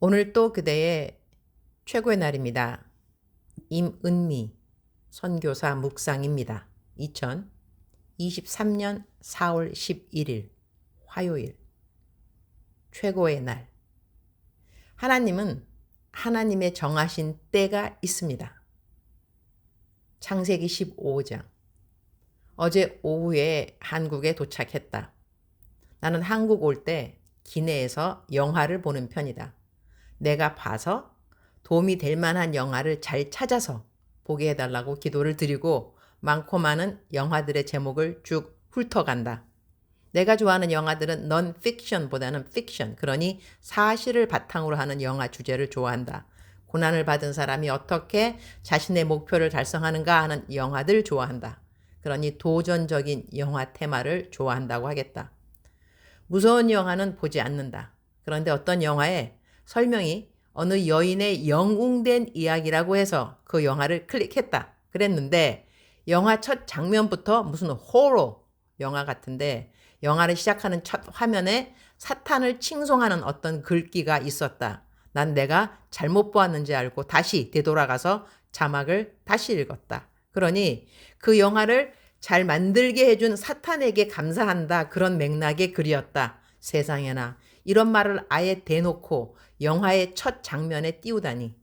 오늘 또 그대의 최고의 날입니다. 임은미 선교사 묵상입니다. 2023년 4월 11일 화요일 최고의 날. 하나님은 하나님의 정하신 때가 있습니다. 창세기 15장. 어제 오후에 한국에 도착했다. 나는 한국 올 때 기내에서 영화를 보는 편이다. 내가 봐서 도움이 될 만한 영화를 잘 찾아서 보게 해달라고 기도를 드리고 많고 많은 영화들의 제목을 쭉 훑어간다. 내가 좋아하는 영화들은 넌픽션보다는 픽션, 그러니 사실을 바탕으로 하는 영화 주제를 좋아한다. 고난을 받은 사람이 어떻게 자신의 목표를 달성하는가 하는 영화들 좋아한다. 그러니 도전적인 영화 테마를 좋아한다고 하겠다. 무서운 영화는 보지 않는다. 그런데 어떤 영화에 설명이 어느 여인의 영웅된 이야기라고 해서 그 영화를 클릭했다. 그랬는데 영화 첫 장면부터 무슨 호러 영화 같은데 영화를 시작하는 첫 화면에 사탄을 칭송하는 어떤 글귀가 있었다. 난 내가 잘못 보았는지 알고 다시 되돌아가서 자막을 다시 읽었다. 그러니 그 영화를 잘 만들게 해준 사탄에게 감사한다. 그런 맥락의 글이었다. 세상에나 이런 말을 아예 대놓고 영화의 첫 장면에 띄우다니.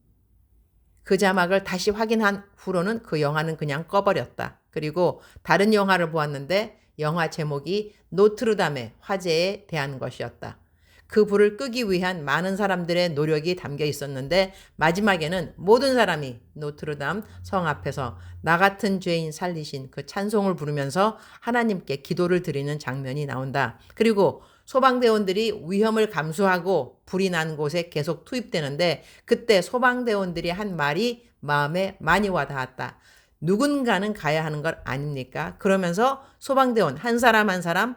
그 자막을 다시 확인한 후로는 그 영화는 그냥 꺼버렸다. 그리고 다른 영화를 보았는데 영화 제목이 노트르담의 화재에 대한 것이었다. 그 불을 끄기 위한 많은 사람들의 노력이 담겨 있었는데 마지막에는 모든 사람이 노트르담 성 앞에서 나 같은 죄인 살리신 그 찬송을 부르면서 하나님께 기도를 드리는 장면이 나온다. 그리고 소방대원들이 위험을 감수하고 불이 난 곳에 계속 투입되는데 그때 소방대원들이 한 말이 마음에 많이 와닿았다. 누군가는 가야 하는 것 아닙니까? 그러면서 소방대원 한 사람 한 사람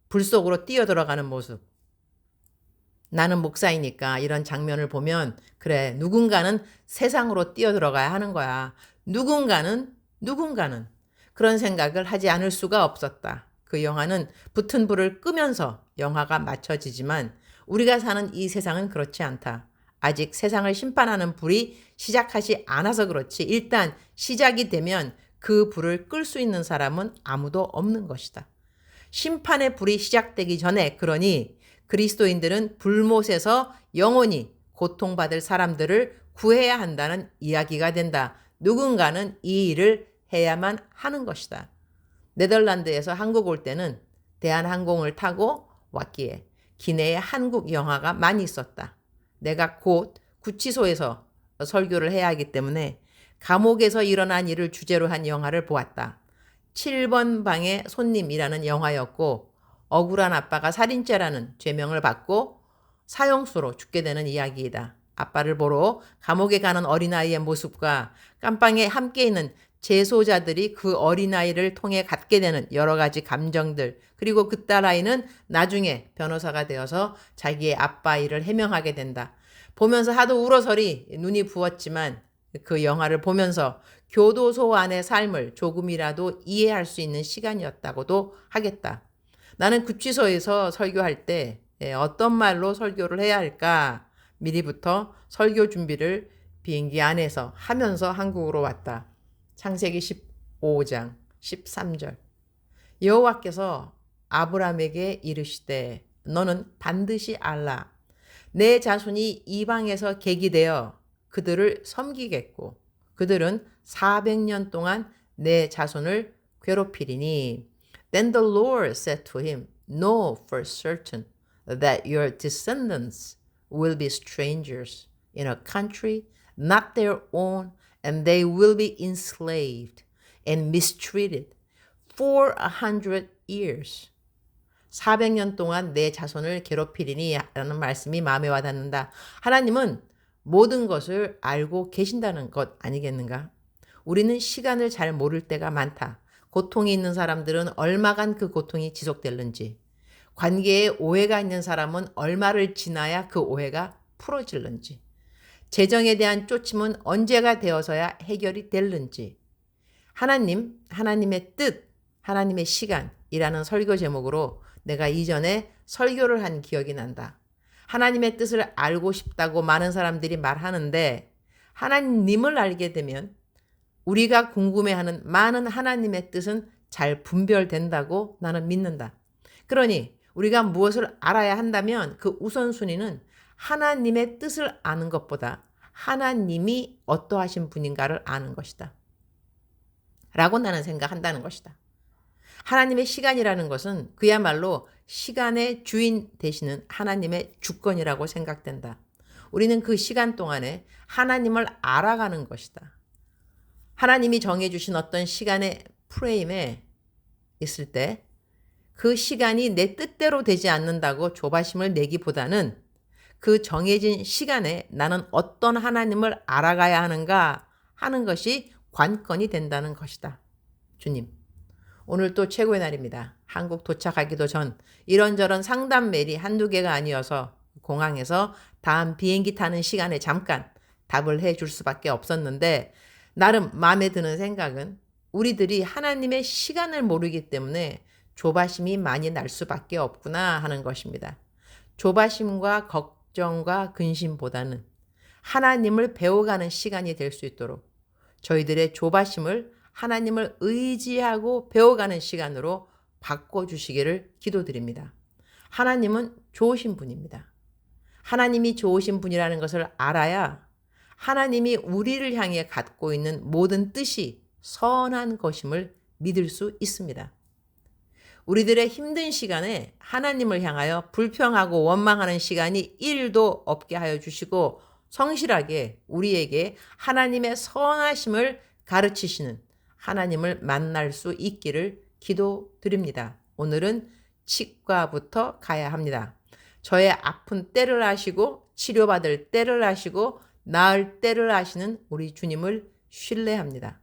불 속으로 뛰어들어가는 모습. 나는 목사이니까 이런 장면을 보면 그래, 누군가는 세상으로 뛰어들어가야 하는 거야. 누군가는 그런 생각을 하지 않을 수가 없었다. 그 영화는 붙은 불을 끄면서 영화가 맞춰지지만 우리가 사는 이 세상은 그렇지 않다. 아직 세상을 심판하는 불이 시작하지 않아서 그렇지 일단 시작이 되면 그 불을 끌 수 있는 사람은 아무도 없는 것이다. 심판의 불이 시작되기 전에 그러니 그리스도인들은 불못에서 영원히 고통받을 사람들을 구해야 한다는 이야기가 된다. 누군가는 이 일을 해야만 하는 것이다. 네덜란드에서 한국 올 때는 대한항공을 타고 왔기에 기내에 한국 영화가 많이 있었다. 내가 곧 구치소에서 설교를 해야 하기 때문에 감옥에서 일어난 일을 주제로 한 영화를 보았다. 7번 방의 손님이라는 영화였고 억울한 아빠가 살인죄라는 죄명을 받고 사형수로 죽게 되는 이야기이다. 아빠를 보러 감옥에 가는 어린아이의 모습과 깜빵에 함께 있는 재소자들이 그 어린아이를 통해 갖게 되는 여러 가지 감정들, 그리고 그 딸아이는 나중에 변호사가 되어서 자기의 아빠 일을 해명하게 된다. 보면서 하도 울어서리 눈이 부었지만 그 영화를 보면서 교도소 안의 삶을 조금이라도 이해할 수 있는 시간이었다고도 하겠다. 나는 구치소에서 설교할 때 어떤 말로 설교를 해야 할까 미리부터 설교 준비를 비행기 안에서 하면서 한국으로 왔다. 창세기 15장 13절. 여호와께서 아브라함에게 이르시되 너는 반드시 알라. 내 자손이 이방에서 계기되어 그들을 섬기겠고 그들은 400년 동안 내 자손을 괴롭히리니. Then the Lord said to him, Know for certain that your descendants will be strangers in a country not their own, and they will be enslaved and mistreated for 100 years. 400년 동안 내 자손을 괴롭히리니 라는 말씀이 마음에 와닿는다. 하나님은 모든 것을 알고 계신다는 것 아니겠는가? 우리는 시간을 잘 모를 때가 많다. 고통이 있는 사람들은 얼마간 그 고통이 지속될는지, 관계에 오해가 있는 사람은 얼마를 지나야 그 오해가 풀어질는지, 재정에 대한 쫓임은 언제가 되어서야 해결이 될는지, 하나님의 뜻, 하나님의 시간이라는 설교 제목으로 내가 이전에 설교를 한 기억이 난다. 하나님의 뜻을 알고 싶다고 많은 사람들이 말하는데 하나님을 알게 되면 우리가 궁금해하는 많은 하나님의 뜻은 잘 분별된다고 나는 믿는다. 그러니 우리가 무엇을 알아야 한다면 그 우선순위는 하나님의 뜻을 아는 것보다 하나님이 어떠하신 분인가를 아는 것이다. 라고 나는 생각한다는 것이다. 하나님의 시간이라는 것은 그야말로 시간의 주인 되시는 하나님의 주권이라고 생각된다. 우리는 그 시간 동안에 하나님을 알아가는 것이다. 하나님이 정해주신 어떤 시간의 프레임에 있을 때 그 시간이 내 뜻대로 되지 않는다고 조바심을 내기보다는 그 정해진 시간에 나는 어떤 하나님을 알아가야 하는가 하는 것이 관건이 된다는 것이다. 주님, 오늘 또 최고의 날입니다. 한국 도착하기도 전 이런저런 상담 메일이 한두 개가 아니어서 공항에서 다음 비행기 타는 시간에 잠깐 답을 해줄 수밖에 없었는데 나름 마음에 드는 생각은 우리들이 하나님의 시간을 모르기 때문에 조바심이 많이 날 수밖에 없구나 하는 것입니다. 조바심과 걱정과 근심보다는 하나님을 배워가는 시간이 될 수 있도록 저희들의 조바심을 하나님을 의지하고 배워가는 시간으로 바꿔주시기를 기도드립니다. 하나님은 좋으신 분입니다. 하나님이 좋으신 분이라는 것을 알아야 하나님이 우리를 향해 갖고 있는 모든 뜻이 선한 것임을 믿을 수 있습니다. 우리들의 힘든 시간에 하나님을 향하여 불평하고 원망하는 시간이 1도 없게 하여 주시고 성실하게 우리에게 하나님의 선하심을 가르치시는 하나님을 만날 수 있기를 기도드립니다. 오늘은 치과부터 가야 합니다. 저의 아픈 때를 아시고 치료받을 때를 아시고 나을 때를 아시는 우리 주님을 신뢰합니다.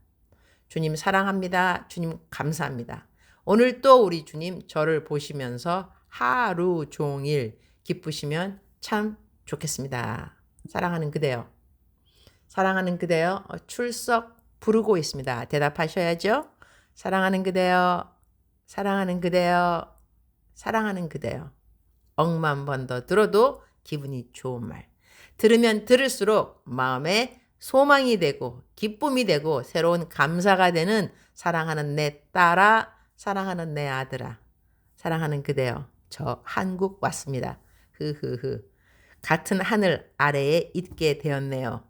주님 사랑합니다. 주님 감사합니다. 오늘 또 우리 주님 저를 보시면서 하루 종일 기쁘시면 참 좋겠습니다. 사랑하는 그대요. 사랑하는 그대요. 출석 부르고 있습니다. 대답하셔야죠. 사랑하는 그대요. 사랑하는 그대요. 사랑하는 그대요. 억만 번 더 들어도 기분이 좋은 말. 들으면 들을수록 마음에 소망이 되고 기쁨이 되고 새로운 감사가 되는 사랑하는 내 딸아, 사랑하는 내 아들아, 사랑하는 그대요. 저 한국 왔습니다. 흐흐흐. 같은 하늘 아래에 있게 되었네요.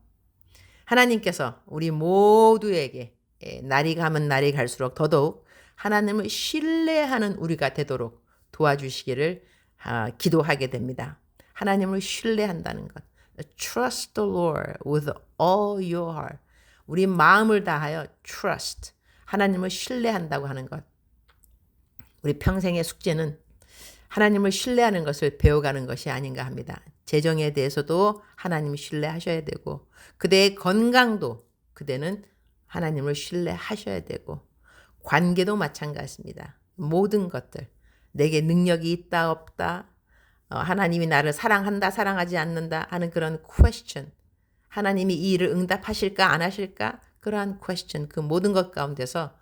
하나님께서 우리 모두에게 날이 가면 날이 갈수록 더더욱 하나님을 신뢰하는 우리가 되도록 도와주시기를 기도하게 됩니다. 하나님을 신뢰한다는 것. Trust the Lord with all your heart. 우리 마음을 다하여 trust. 하나님을 신뢰한다고 하는 것. 우리 평생의 숙제는 하나님을 신뢰하는 것을 배워가는 것이 아닌가 합니다. 재정에 대해서도 하나님을 신뢰하셔야 되고 그대의 건강도 그대는 하나님을 신뢰하셔야 되고 관계도 마찬가지입니다. 모든 것들 내게 능력이 있다 없다 하나님이 나를 사랑한다 사랑하지 않는다 하는 그런 question 하나님이 이 일을 응답하실까 안 하실까 그러한 question 그 모든 것 가운데서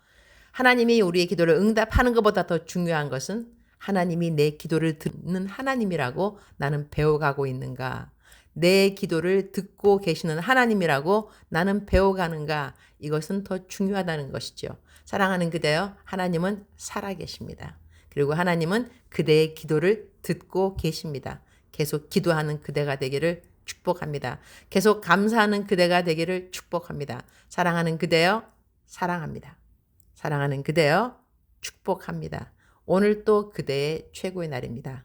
하나님이 우리의 기도를 응답하는 것보다 더 중요한 것은 하나님이 내 기도를 듣는 하나님이라고 나는 배워가고 있는가 내 기도를 듣고 계시는 하나님이라고 나는 배워가는가 이것은 더 중요하다는 것이죠. 사랑하는 그대여 하나님은 살아계십니다. 그리고 하나님은 그대의 기도를 듣고 계십니다. 계속 기도하는 그대가 되기를 축복합니다. 계속 감사하는 그대가 되기를 축복합니다. 사랑하는 그대여 사랑합니다. 사랑하는 그대여 축복합니다. 오늘 또 그대의 최고의 날입니다.